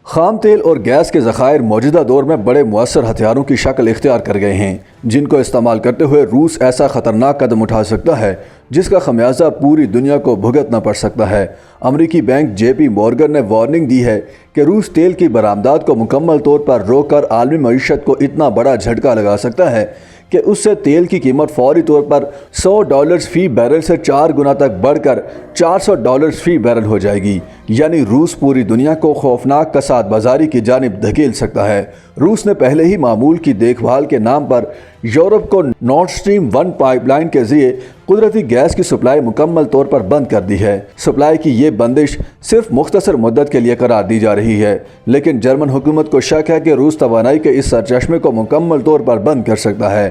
خام تیل اور گیس کے ذخائر موجودہ دور میں بڑے مؤثر ہتھیاروں کی شکل اختیار کر گئے ہیں، جن کو استعمال کرتے ہوئے روس ایسا خطرناک قدم اٹھا سکتا ہے جس کا خمیازہ پوری دنیا کو بھگتنا پڑ سکتا ہے۔ امریکی بینک جے پی مورگن نے وارننگ دی ہے کہ روس تیل کی برآمدات کو مکمل طور پر روک کر عالمی معیشت کو اتنا بڑا جھٹکا لگا سکتا ہے کہ اس سے تیل کی قیمت فوری طور پر $100 فی بیرل سے 4 گنا تک بڑھ کر $400 فی بیرل ہو جائے گی، یعنی روس پوری دنیا کو خوفناک کساد بازاری کی جانب دھکیل سکتا ہے۔ روس نے پہلے ہی معمول کی دیکھ بھال کے نام پر یورپ کو نارڈ سٹریم 1 پائپ لائن کے ذریعے قدرتی گیس کی سپلائی مکمل طور پر بند کر دی ہے۔ سپلائی کی یہ بندش صرف مختصر مدت کے لیے قرار دی جا رہی ہے، لیکن جرمن حکومت کو شک ہے کہ روس توانائی کے اس سرچشمے کو مکمل طور پر بند کر سکتا ہے۔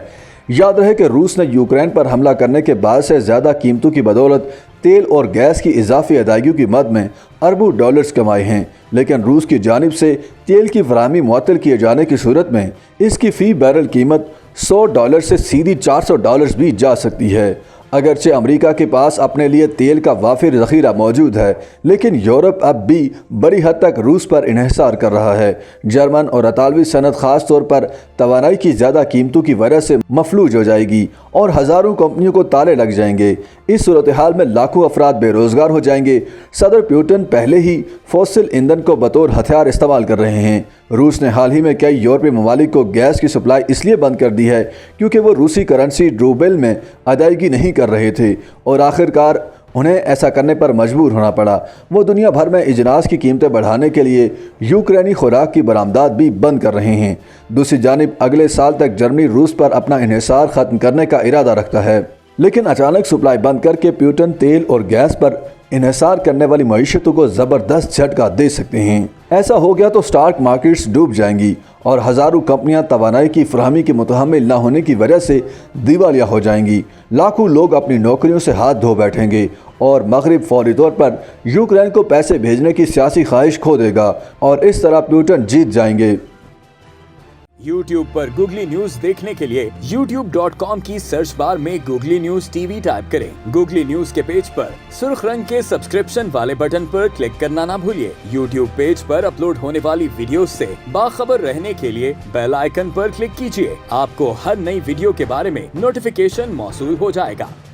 یاد رہے کہ روس نے یوکرین پر حملہ کرنے کے بعد سے زیادہ قیمتوں کی بدولت تیل اور گیس کی اضافی ادائیگیوں کی مد میں اربوں ڈالرز کمائے ہیں، لیکن روس کی جانب سے تیل کی فراہمی معطل کیے جانے کی صورت میں اس کی فی بیرل قیمت $100 سے سیدھی $400 بھی جا سکتی ہے۔ اگرچہ امریکہ کے پاس اپنے لیے تیل کا وافر ذخیرہ موجود ہے، لیکن یورپ اب بھی بڑی حد تک روس پر انحصار کر رہا ہے۔ جرمن اور اطالوی صنعت خاص طور پر توانائی کی زیادہ قیمتوں کی وجہ سے مفلوج ہو جائے گی اور ہزاروں کمپنیوں کو تالے لگ جائیں گے۔ اس صورتحال میں لاکھوں افراد بے روزگار ہو جائیں گے۔ صدر پیوٹن پہلے ہی فوسل ایندھن کو بطور ہتھیار استعمال کر رہے ہیں۔ روس نے حال ہی میں کئی یورپی ممالک کو گیس کی سپلائی اس لیے بند کر دی ہے کیونکہ وہ روسی کرنسی روبل میں ادائیگی نہیں کر رہے تھے اور آخرکار انہیں ایسا کرنے پر مجبور ہونا پڑا۔ وہ دنیا بھر میں اجناس کی قیمتیں بڑھانے کے لیے یوکرینی خوراک کی برآمدات بھی بند کر رہے ہیں۔ دوسری جانب اگلے سال تک جرمنی روس پر اپنا انحصار ختم کرنے کا ارادہ رکھتا ہے، لیکن اچانک سپلائی بند کر کے پیوٹن تیل اور گیس پر انحصار کرنے والی معیشتوں کو زبردست جھٹکا دے سکتے ہیں۔ ایسا ہو گیا تو سٹاک مارکیٹس ڈوب جائیں گی اور ہزاروں کمپنیاں توانائی کی فراہمی کے متحمل نہ ہونے کی وجہ سے دیوالیہ ہو جائیں گی۔ لاکھوں لوگ اپنی نوکریوں سے ہاتھ دھو بیٹھیں گے اور مغرب فوری طور پر یوکرین کو پیسے بھیجنے کی سیاسی خواہش کھو دے گا اور اس طرح پیوٹن جیت جائیں گے۔ YouTube پر گوگلی نیوز دیکھنے کے لیے youtube.com کی سرچ بار میں googly news T V type کریں۔ گوگلی نیوز کے پیج پر سرخ رنگ کے سبسکرپشن والے بٹن پر کلک کرنا نہ بھولیے۔ YouTube پیج پر اپلوڈ ہونے والی ویڈیوز سے باخبر رہنے کے لیے بیل آئیکن پر کلک کیجیے۔ آپ کو ہر نئی ویڈیو کے بارے میں نوٹیفیکیشن موصول ہو جائے گا۔